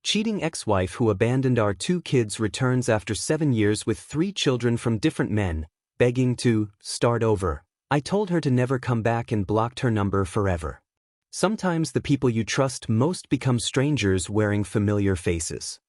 Cheating ex-wife who abandoned our 2 kids returns after 7 years with 3 children from different men, begging to start over. I told her to never come back and blocked her number forever. Sometimes the people you trust most become strangers wearing familiar faces.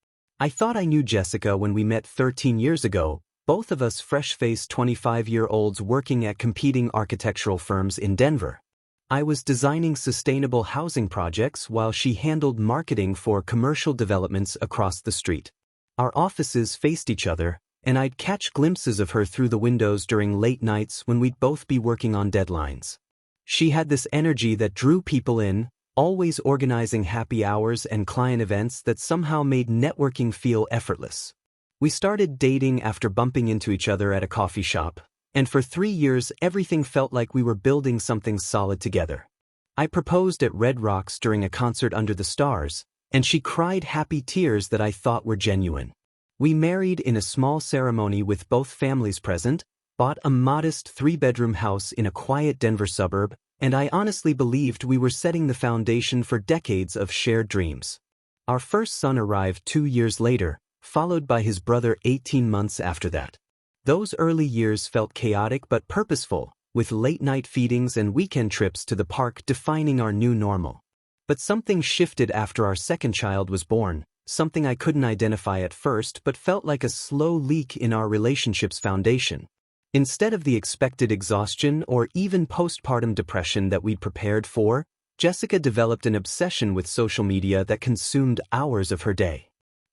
I thought I knew Jessica when we met 13 years ago, both of us fresh-faced 25-year-olds working at competing architectural firms in Denver. I was designing sustainable housing projects while she handled marketing for commercial developments across the street. Our offices faced each other, and I'd catch glimpses of her through the windows during late nights when we'd both be working on deadlines. She had this energy that drew people in, always organizing happy hours and client events that somehow made networking feel effortless. We started dating after bumping into each other at a coffee shop, and for 3 years everything felt like we were building something solid together. I proposed at Red Rocks during a concert under the stars, and she cried happy tears that I thought were genuine. We married in a small ceremony with both families present, bought a modest 3-bedroom house in a quiet Denver suburb, and I honestly believed we were setting the foundation for decades of shared dreams. Our first son arrived 2 years later, followed by his brother 18 months after that. Those early years felt chaotic but purposeful, with late-night feedings and weekend trips to the park defining our new normal. But something shifted after our second child was born, something I couldn't identify at first but felt like a slow leak in our relationship's foundation. Instead of the expected exhaustion or even postpartum depression that we'd prepared for, Jessica developed an obsession with social media that consumed hours of her day.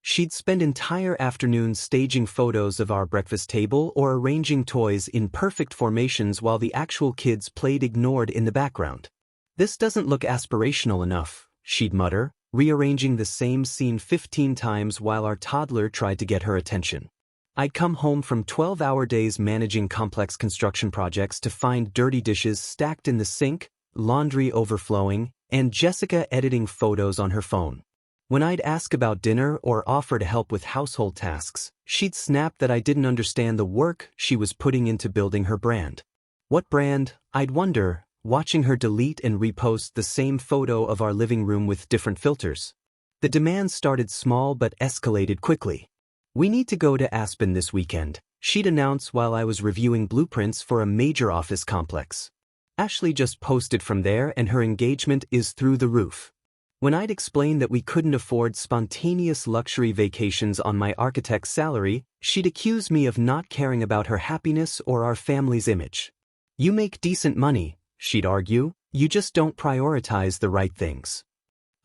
She'd spend entire afternoons staging photos of our breakfast table or arranging toys in perfect formations while the actual kids played ignored in the background. "This doesn't look aspirational enough," she'd mutter, rearranging the same scene 15 times while our toddler tried to get her attention. I'd come home from 12-hour days managing complex construction projects to find dirty dishes stacked in the sink, laundry overflowing, and Jessica editing photos on her phone. When I'd ask about dinner or offer to help with household tasks, she'd snap that I didn't understand the work she was putting into building her brand. What brand, I'd wonder, watching her delete and repost the same photo of our living room with different filters. The demands started small but escalated quickly. "We need to go to Aspen this weekend," she'd announce while I was reviewing blueprints for a major office complex. Ashley just posted from there and her engagement is through the roof. When I'd explained that we couldn't afford spontaneous luxury vacations on my architect's salary, she'd accuse me of not caring about her happiness or our family's image. "You make decent money," she'd argue, "you just don't prioritize the right things."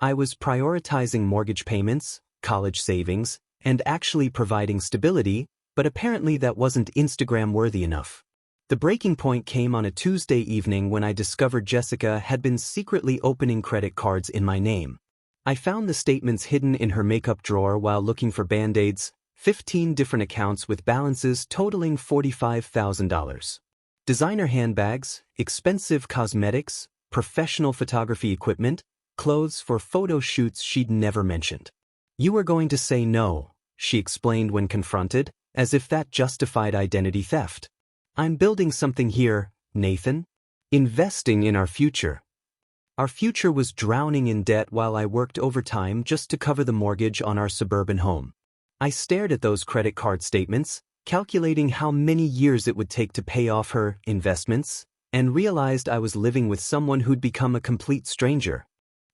I was prioritizing mortgage payments, college savings, and actually providing stability, but apparently that wasn't Instagram-worthy enough. The breaking point came on a Tuesday evening when I discovered Jessica had been secretly opening credit cards in my name. I found the statements hidden in her makeup drawer while looking for Band-Aids, 15 different accounts with balances totaling $45,000. Designer handbags, expensive cosmetics, professional photography equipment, clothes for photo shoots she'd never mentioned. "You were going to say no," she explained when confronted, as if that justified identity theft. "I'm building something here, Nathan. Investing in our future." Our future was drowning in debt while I worked overtime just to cover the mortgage on our suburban home. I stared at those credit card statements, calculating how many years it would take to pay off her investments, and realized I was living with someone who'd become a complete stranger.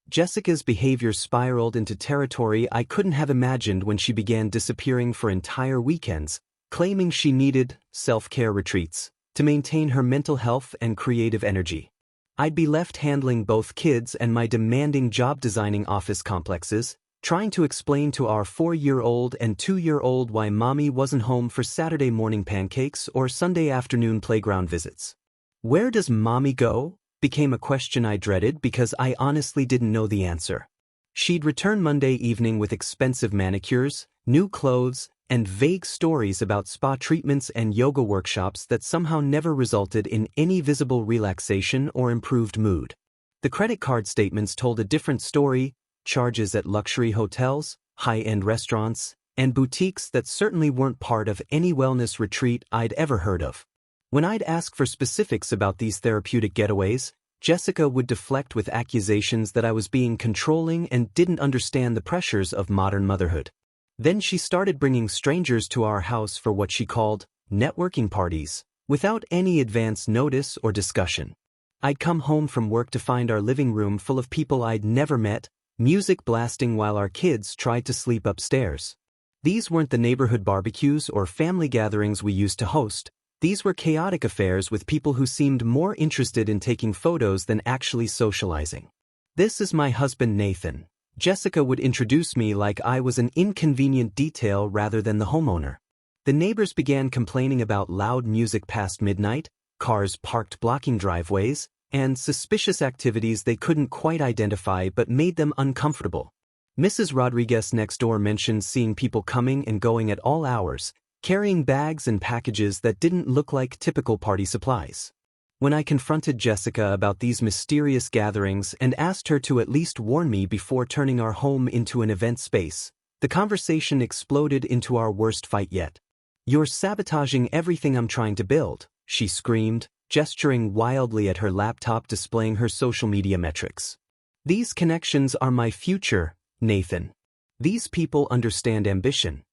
Jessica's behavior spiraled into territory I couldn't have imagined when she began disappearing for entire weekends, claiming she needed self-care retreats to maintain her mental health and creative energy. I'd be left handling both kids and my demanding job designing office complexes, trying to explain to our 4-year-old and 2-year-old why mommy wasn't home for Saturday morning pancakes or Sunday afternoon playground visits. "Where does mommy go?" became a question I dreaded because I honestly didn't know the answer. She'd return Monday evening with expensive manicures, new clothes, and vague stories about spa treatments and yoga workshops that somehow never resulted in any visible relaxation or improved mood. The credit card statements told a different story: charges at luxury hotels, high-end restaurants, and boutiques that certainly weren't part of any wellness retreat I'd ever heard of. When I'd ask for specifics about these therapeutic getaways, Jessica would deflect with accusations that I was being controlling and didn't understand the pressures of modern motherhood. Then she started bringing strangers to our house for what she called networking parties, without any advance notice or discussion. I'd come home from work to find our living room full of people I'd never met, music blasting while our kids tried to sleep upstairs. These weren't the neighborhood barbecues or family gatherings we used to host. These were chaotic affairs with people who seemed more interested in taking photos than actually socializing. "This is my husband Nathan." Jessica would introduce me like I was an inconvenient detail rather than the homeowner. The neighbors began complaining about loud music past midnight, cars parked blocking driveways, and suspicious activities they couldn't quite identify but made them uncomfortable. Mrs. Rodriguez next door mentioned seeing people coming and going at all hours, carrying bags and packages that didn't look like typical party supplies. When I confronted Jessica about these mysterious gatherings and asked her to at least warn me before turning our home into an event space, the conversation exploded into our worst fight yet. "You're sabotaging everything I'm trying to build," she screamed, gesturing wildly at her laptop displaying her social media metrics. "These connections are my future, Nathan. These people understand ambition."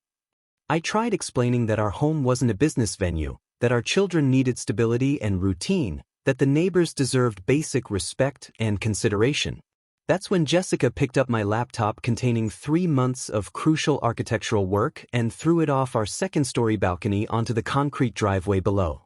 I tried explaining that our home wasn't a business venue, that our children needed stability and routine, that the neighbors deserved basic respect and consideration. That's when Jessica picked up my laptop containing 3 months of crucial architectural work and threw it off our second-story balcony onto the concrete driveway below.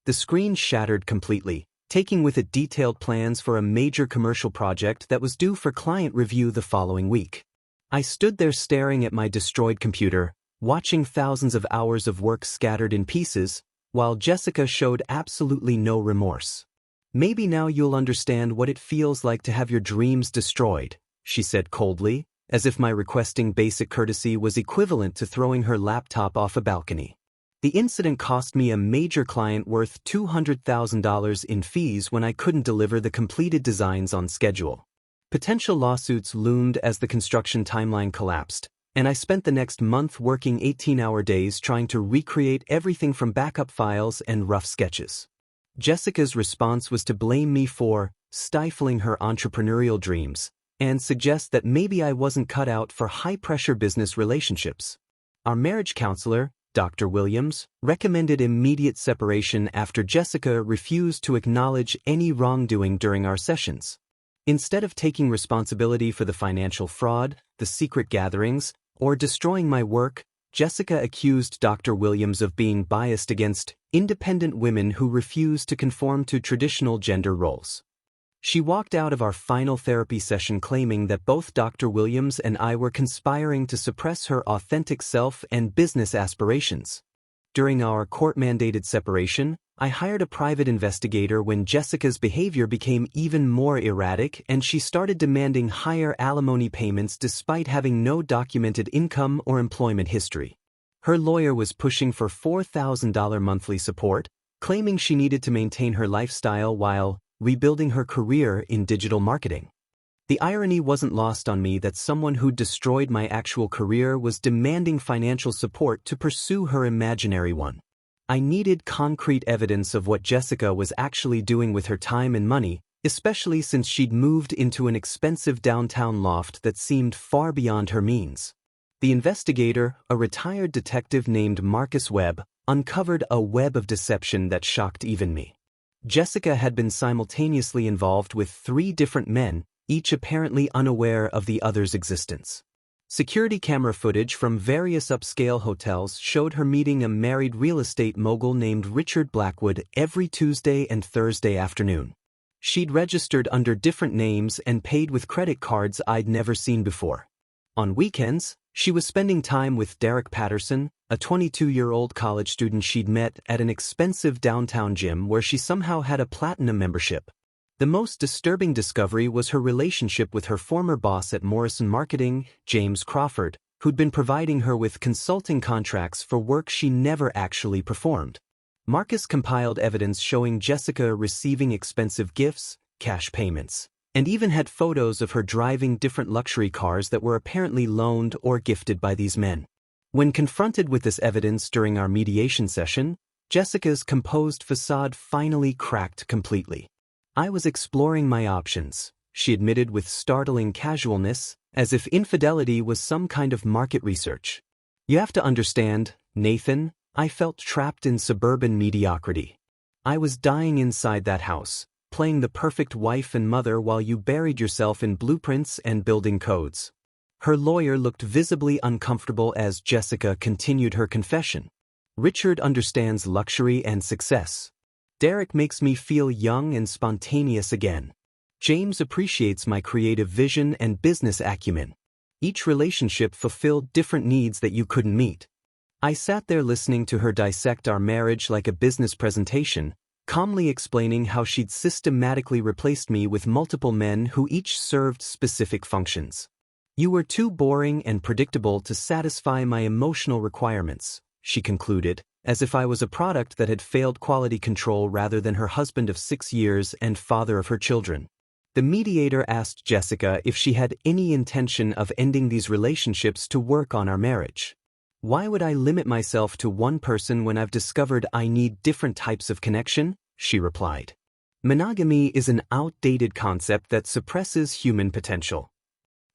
The screen shattered completely, taking with it detailed plans for a major commercial project that was due for client review the following week. I stood there staring at my destroyed computer, watching thousands of hours of work scattered in pieces, while Jessica showed absolutely no remorse. "Maybe now you'll understand what it feels like to have your dreams destroyed," she said coldly, as if my requesting basic courtesy was equivalent to throwing her laptop off a balcony. The incident cost me a major client worth $200,000 in fees when I couldn't deliver the completed designs on schedule. Potential lawsuits loomed as the construction timeline collapsed, and I spent the next month working 18-hour days trying to recreate everything from backup files and rough sketches. Jessica's response was to blame me for stifling her entrepreneurial dreams and suggest that maybe I wasn't cut out for high-pressure business relationships. Our marriage counselor, Dr. Williams, recommended immediate separation after Jessica refused to acknowledge any wrongdoing during our sessions. Instead of taking responsibility for the financial fraud, the secret gatherings, or destroying my work, Jessica accused Dr. Williams of being biased against independent women who refuse to conform to traditional gender roles. She walked out of our final therapy session claiming that both Dr. Williams and I were conspiring to suppress her authentic self and business aspirations. During our court-mandated separation, I hired a private investigator when Jessica's behavior became even more erratic and she started demanding higher alimony payments despite having no documented income or employment history. Her lawyer was pushing for $4,000 monthly support, claiming she needed to maintain her lifestyle while rebuilding her career in digital marketing. The irony wasn't lost on me that someone who'd destroyed my actual career was demanding financial support to pursue her imaginary one. I needed concrete evidence of what Jessica was actually doing with her time and money, especially since she'd moved into an expensive downtown loft that seemed far beyond her means. The investigator, a retired detective named Marcus Webb, uncovered a web of deception that shocked even me. Jessica had been simultaneously involved with 3 different men, each apparently unaware of the other's existence. Security camera footage from various upscale hotels showed her meeting a married real estate mogul named Richard Blackwood every Tuesday and Thursday afternoon. She'd registered under different names and paid with credit cards I'd never seen before. On weekends, she was spending time with Derek Patterson, a 22-year-old college student she'd met at an expensive downtown gym where she somehow had a platinum membership. The most disturbing discovery was her relationship with her former boss at Morrison Marketing, James Crawford, who'd been providing her with consulting contracts for work she never actually performed. Marcus compiled evidence showing Jessica receiving expensive gifts, cash payments, and even had photos of her driving different luxury cars that were apparently loaned or gifted by these men. When confronted with this evidence during our mediation session, Jessica's composed facade finally cracked completely. I was exploring my options, she admitted with startling casualness, as if infidelity was some kind of market research. You have to understand, Nathan, I felt trapped in suburban mediocrity. I was dying inside that house, playing the perfect wife and mother while you buried yourself in blueprints and building codes. Her lawyer looked visibly uncomfortable as Jessica continued her confession. Richard understands luxury and success. Derek makes me feel young and spontaneous again. James appreciates my creative vision and business acumen. Each relationship fulfilled different needs that you couldn't meet. I sat there listening to her dissect our marriage like a business presentation, calmly explaining how she'd systematically replaced me with multiple men who each served specific functions. You were too boring and predictable to satisfy my emotional requirements, she concluded, as if I was a product that had failed quality control rather than her husband of 6 years and father of her children. The mediator asked Jessica if she had any intention of ending these relationships to work on our marriage. Why would I limit myself to one person when I've discovered I need different types of connection? She replied. Monogamy is an outdated concept that suppresses human potential.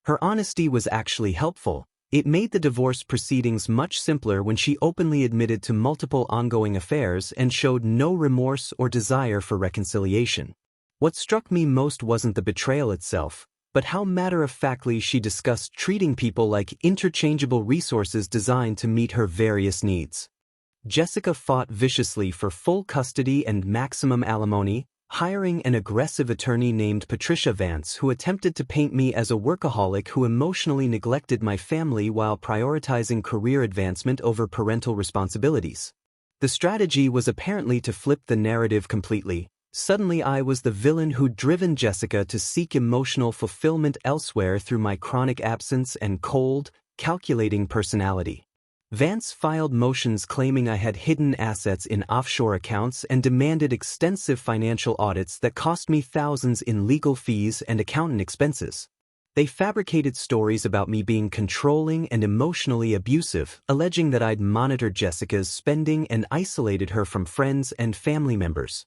Her honesty was actually helpful. It made the divorce proceedings much simpler when she openly admitted to multiple ongoing affairs and showed no remorse or desire for reconciliation. What struck me most wasn't the betrayal itself, but how matter-of-factly she discussed treating people like interchangeable resources designed to meet her various needs. Jessica fought viciously for full custody and maximum alimony, hiring an aggressive attorney named Patricia Vance who attempted to paint me as a workaholic who emotionally neglected my family while prioritizing career advancement over parental responsibilities. The strategy was apparently to flip the narrative completely. Suddenly I was the villain who'd driven Jessica to seek emotional fulfillment elsewhere through my chronic absence and cold, calculating personality. Vance filed motions claiming I had hidden assets in offshore accounts and demanded extensive financial audits that cost me thousands in legal fees and accountant expenses. They fabricated stories about me being controlling and emotionally abusive, alleging that I'd monitored Jessica's spending and isolated her from friends and family members.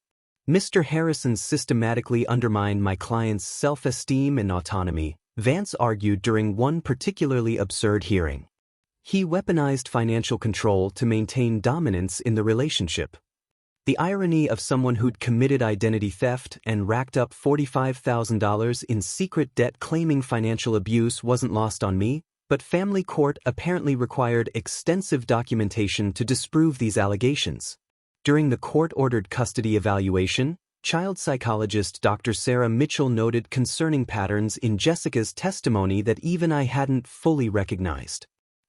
Mr. Harrison systematically undermined my client's self-esteem and autonomy, Vance argued during one particularly absurd hearing. He weaponized financial control to maintain dominance in the relationship. The irony of someone who'd committed identity theft and racked up $45,000 in secret debt claiming financial abuse wasn't lost on me, but family court apparently required extensive documentation to disprove these allegations. During the court-ordered custody evaluation, child psychologist Dr. Sarah Mitchell noted concerning patterns in Jessica's testimony that even I hadn't fully recognized.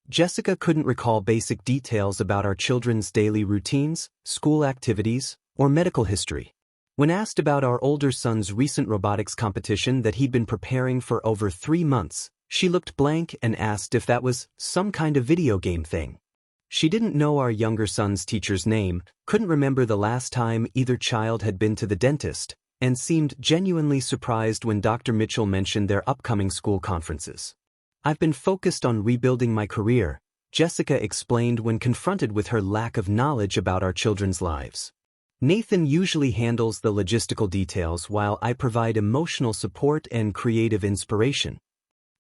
Jessica couldn't recall basic details about our children's daily routines, school activities, or medical history. When asked about our older son's recent robotics competition that he'd been preparing for over 3 months, she looked blank and asked if that was some kind of video game thing. She didn't know our younger son's teacher's name, couldn't remember the last time either child had been to the dentist, and seemed genuinely surprised when Dr. Mitchell mentioned their upcoming school conferences. I've been focused on rebuilding my career, Jessica explained when confronted with her lack of knowledge about our children's lives. Nathan usually handles the logistical details while I provide emotional support and creative inspiration.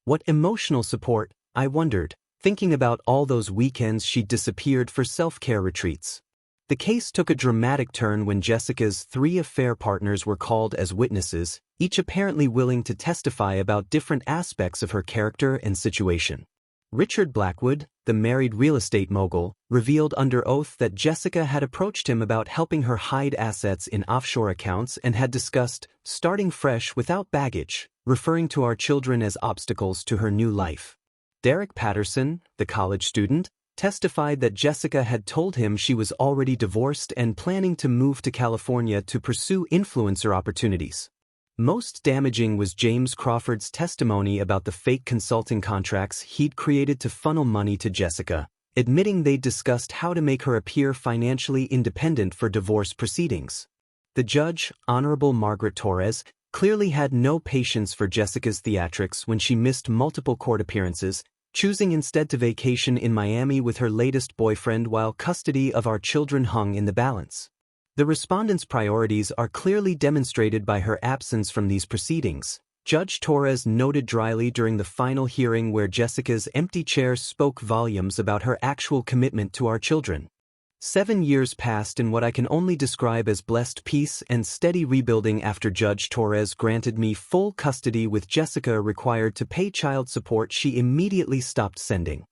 What emotional support, I wondered, thinking about all those weekends she'd disappeared for self-care retreats. The case took a dramatic turn when Jessica's 3 affair partners were called as witnesses, each apparently willing to testify about different aspects of her character and situation. Richard Blackwood, the married real estate mogul, revealed under oath that Jessica had approached him about helping her hide assets in offshore accounts and had discussed starting fresh without baggage, referring to our children as obstacles to her new life. Derek Patterson, the college student, testified that Jessica had told him she was already divorced and planning to move to California to pursue influencer opportunities. Most damaging was James Crawford's testimony about the fake consulting contracts he'd created to funnel money to Jessica, admitting they'd discussed how to make her appear financially independent for divorce proceedings. The judge, Honorable Margaret Torres, clearly had no patience for Jessica's theatrics when she missed multiple court appearances, choosing instead to vacation in Miami with her latest boyfriend while custody of our children hung in the balance. The respondent's priorities are clearly demonstrated by her absence from these proceedings, Judge Torres noted dryly during the final hearing, where Jessica's empty chair spoke volumes about her actual commitment to our children. 7 years passed in what I can only describe as blessed peace and steady rebuilding after Judge Torres granted me full custody, with Jessica required to pay child support she immediately stopped sending.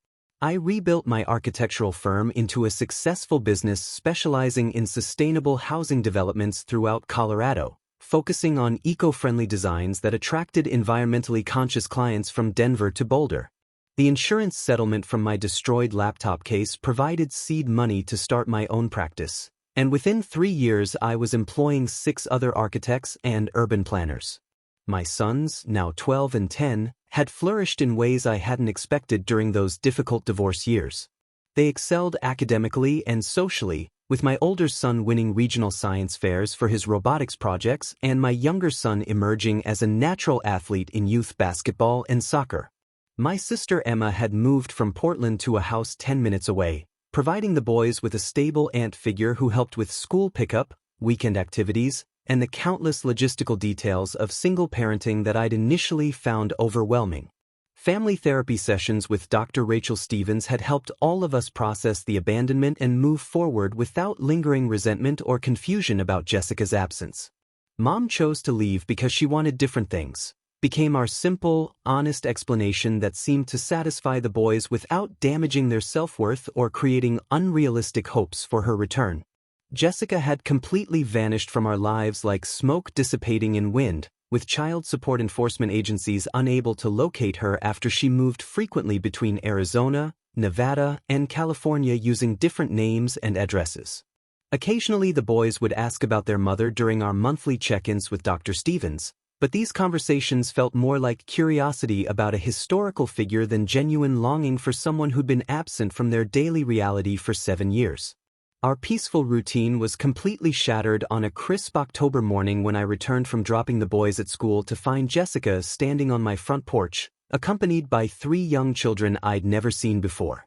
I rebuilt my architectural firm into a successful business specializing in sustainable housing developments throughout Colorado, focusing on eco-friendly designs that attracted environmentally conscious clients from Denver to Boulder. The insurance settlement from my destroyed laptop case provided seed money to start my own practice, and within 3 years I was employing 6 other architects and urban planners. My sons, now 12 and 10, had flourished in ways I hadn't expected during those difficult divorce years. They excelled academically and socially, with my older son winning regional science fairs for his robotics projects and my younger son emerging as a natural athlete in youth basketball and soccer. My sister Emma had moved from Portland to a house 10 minutes away, providing the boys with a stable aunt figure who helped with school pickup, weekend activities, and the countless logistical details of single parenting that I'd initially found overwhelming. Family therapy sessions with Dr. Rachel Stevens had helped all of us process the abandonment and move forward without lingering resentment or confusion about Jessica's absence. Mom chose to leave because she wanted different things, became our simple, honest explanation that seemed to satisfy the boys without damaging their self-worth or creating unrealistic hopes for her return. Jessica had completely vanished from our lives like smoke dissipating in wind, with child support enforcement agencies unable to locate her after she moved frequently between Arizona, Nevada, and California using different names and addresses. Occasionally the boys would ask about their mother during our monthly check-ins with Dr. Stevens, but these conversations felt more like curiosity about a historical figure than genuine longing for someone who'd been absent from their daily reality for 7 years. Our peaceful routine was completely shattered on a crisp October morning when I returned from dropping the boys at school to find Jessica standing on my front porch, accompanied by 3 young children I'd never seen before.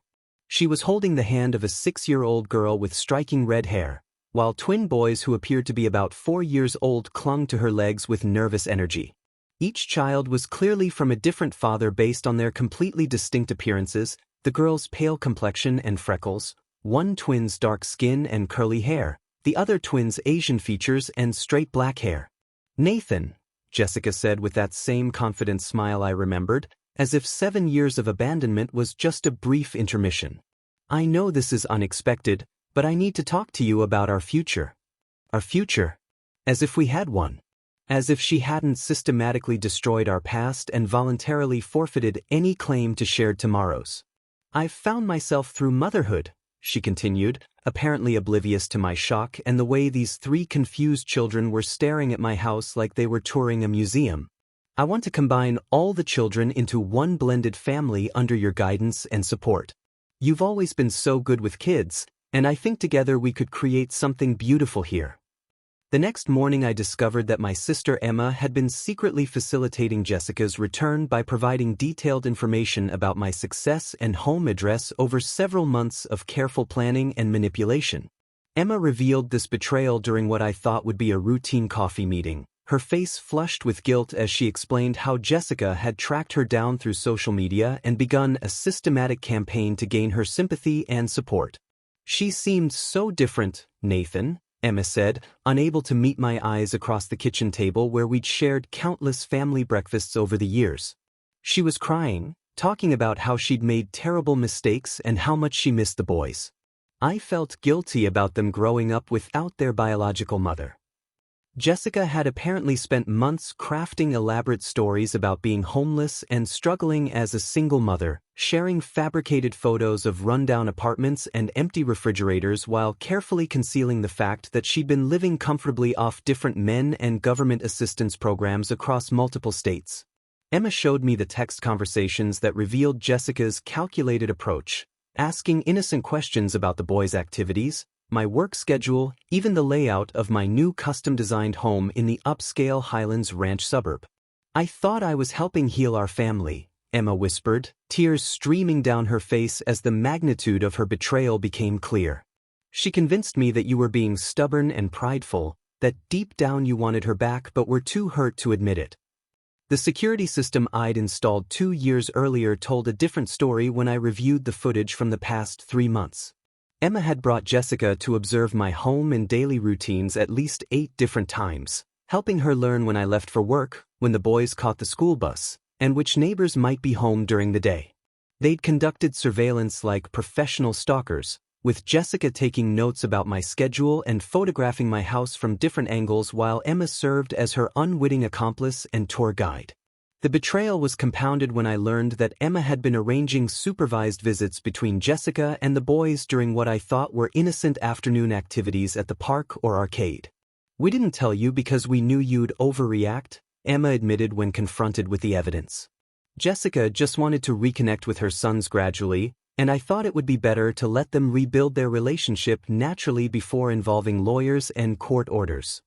She was holding the hand of a 6-year-old girl with striking red hair, while twin boys who appeared to be about 4 years old clung to her legs with nervous energy. Each child was clearly from a different father based on their completely distinct appearances, the girl's pale complexion and freckles, one twin's dark skin and curly hair, the other twin's Asian features and straight black hair. "Nathan," Jessica said with that same confident smile I remembered, as if 7 years of abandonment was just a brief intermission. "I know this is unexpected, but I need to talk to you about our future." Our future? As if we had one. As if she hadn't systematically destroyed our past and voluntarily forfeited any claim to shared tomorrows. "I've found myself through motherhood," she continued, apparently oblivious to my shock and the way these 3 confused children were staring at my house like they were touring a museum. "I want to combine all the children into one blended family under your guidance and support. You've always been so good with kids, and I think together we could create something beautiful here." The next morning I discovered that my sister Emma had been secretly facilitating Jessica's return by providing detailed information about my success and home address over several months of careful planning and manipulation. Emma revealed this betrayal during what I thought would be a routine coffee meeting, her face flushed with guilt as she explained how Jessica had tracked her down through social media and begun a systematic campaign to gain her sympathy and support. "She seemed so different, Nathan," Emma said, unable to meet my eyes across the kitchen table where we'd shared countless family breakfasts over the years. "She was crying, talking about how she'd made terrible mistakes and how much she missed the boys. I felt guilty about them growing up without their biological mother." Jessica had apparently spent months crafting elaborate stories about being homeless and struggling as a single mother, sharing fabricated photos of rundown apartments and empty refrigerators while carefully concealing the fact that she'd been living comfortably off different men and government assistance programs across multiple states. Emma showed me the text conversations that revealed Jessica's calculated approach, asking innocent questions about the boys' activities, my work schedule, even the layout of my new custom-designed home in the upscale Highlands Ranch suburb. "I thought I was helping heal our family," Emma whispered, tears streaming down her face as the magnitude of her betrayal became clear. She convinced me that you were being stubborn and prideful, that deep down you wanted her back but were too hurt to admit it. The security system I'd installed 2 years earlier told a different story when I reviewed the footage from the past 3 months. Emma had brought Jessica to observe my home and daily routines at least 8 different times, helping her learn when I left for work, when the boys caught the school bus, and which neighbors might be home during the day. They'd conducted surveillance like professional stalkers, with Jessica taking notes about my schedule and photographing my house from different angles while Emma served as her unwitting accomplice and tour guide. The betrayal was compounded when I learned that Emma had been arranging supervised visits between Jessica and the boys during what I thought were innocent afternoon activities at the park or arcade. "We didn't tell you because we knew you'd overreact," Emma admitted when confronted with the evidence. "Jessica just wanted to reconnect with her sons gradually, and I thought it would be better to let them rebuild their relationship naturally before involving lawyers and court orders."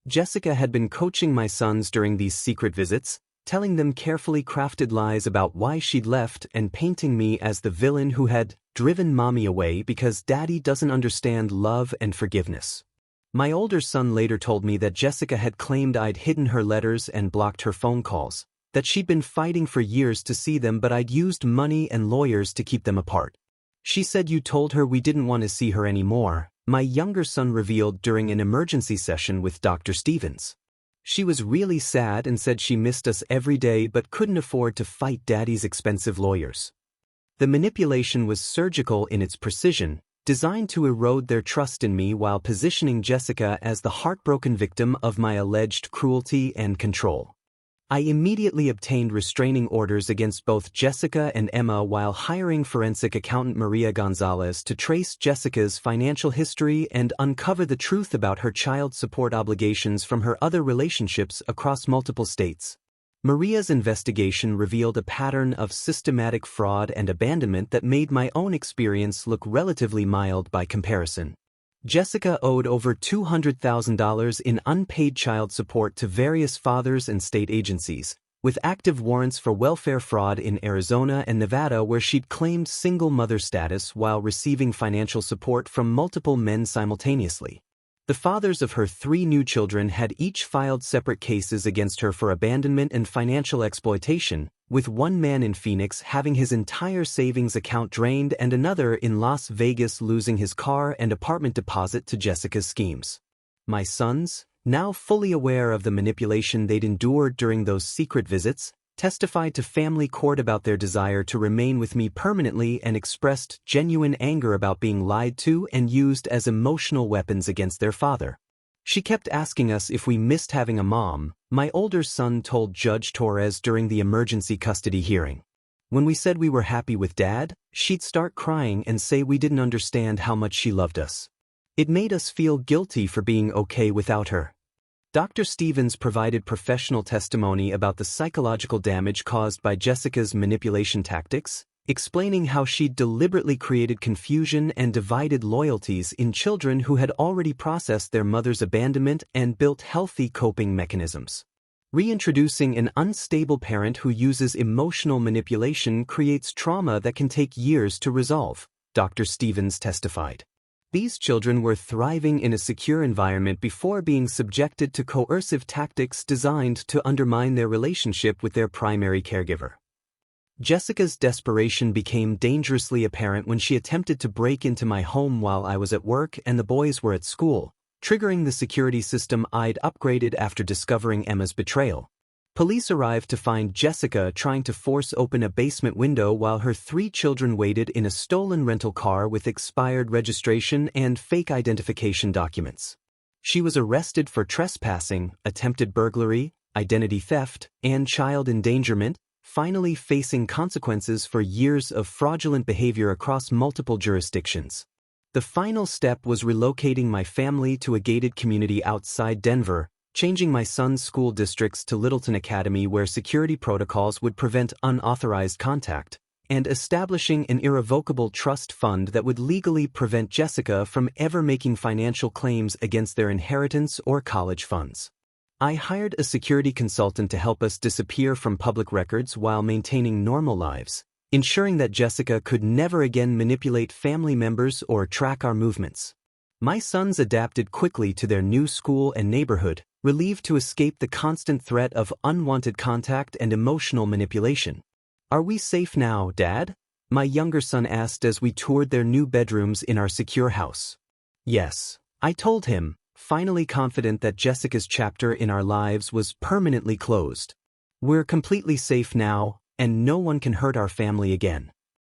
Jessica had been coaching my sons during these secret visits, telling them carefully crafted lies about why she'd left and painting me as the villain who had driven mommy away because daddy doesn't understand love and forgiveness. My older son later told me that Jessica had claimed I'd hidden her letters and blocked her phone calls, that she'd been fighting for years to see them but I'd used money and lawyers to keep them apart. "She said you told her we didn't want to see her anymore," my younger son revealed during an emergency session with Dr. Stevens. "She was really sad and said she missed us every day but couldn't afford to fight Daddy's expensive lawyers." The manipulation was surgical in its precision, designed to erode their trust in me while positioning Jessica as the heartbroken victim of my alleged cruelty and control. I immediately obtained restraining orders against both Jessica and Emma while hiring forensic accountant Maria Gonzalez to trace Jessica's financial history and uncover the truth about her child support obligations from her other relationships across multiple states. Maria's investigation revealed a pattern of systematic fraud and abandonment that made my own experience look relatively mild by comparison. Jessica owed over $200,000 in unpaid child support to various fathers and state agencies, with active warrants for welfare fraud in Arizona and Nevada where she'd claimed single mother status while receiving financial support from multiple men simultaneously. The fathers of her 3 new children had each filed separate cases against her for abandonment and financial exploitation, with one man in Phoenix having his entire savings account drained and another in Las Vegas losing his car and apartment deposit to Jessica's schemes. My sons, now fully aware of the manipulation they'd endured during those secret visits, testified to family court about their desire to remain with me permanently and expressed genuine anger about being lied to and used as emotional weapons against their father. "She kept asking us if we missed having a mom," my older son told Judge Torres during the emergency custody hearing. "When we said we were happy with Dad, she'd start crying and say we didn't understand how much she loved us. It made us feel guilty for being okay without her." Dr. Stevens provided professional testimony about the psychological damage caused by Jessica's manipulation tactics, explaining how she'd deliberately created confusion and divided loyalties in children who had already processed their mother's abandonment and built healthy coping mechanisms. "Reintroducing an unstable parent who uses emotional manipulation creates trauma that can take years to resolve," Dr. Stevens testified. These children were thriving in a secure environment before being subjected to coercive tactics designed to undermine their relationship with their primary caregiver. Jessica's desperation became dangerously apparent when she attempted to break into my home while I was at work and the boys were at school, triggering the security system I'd upgraded after discovering Emma's betrayal. Police arrived to find Jessica trying to force open a basement window while her 3 children waited in a stolen rental car with expired registration and fake identification documents. She was arrested for trespassing, attempted burglary, identity theft, and child endangerment, finally facing consequences for years of fraudulent behavior across multiple jurisdictions. The final step was relocating my family to a gated community outside Denver, changing my son's school districts to Littleton Academy where security protocols would prevent unauthorized contact, and establishing an irrevocable trust fund that would legally prevent Jessica from ever making financial claims against their inheritance or college funds. I hired a security consultant to help us disappear from public records while maintaining normal lives, ensuring that Jessica could never again manipulate family members or track our movements. My sons adapted quickly to their new school and neighborhood, relieved to escape the constant threat of unwanted contact and emotional manipulation. Are we safe now, Dad? My younger son asked as we toured their new bedrooms in our secure house. Yes, I told him, finally confident that Jessica's chapter in our lives was permanently closed. We're completely safe now, and no one can hurt our family again.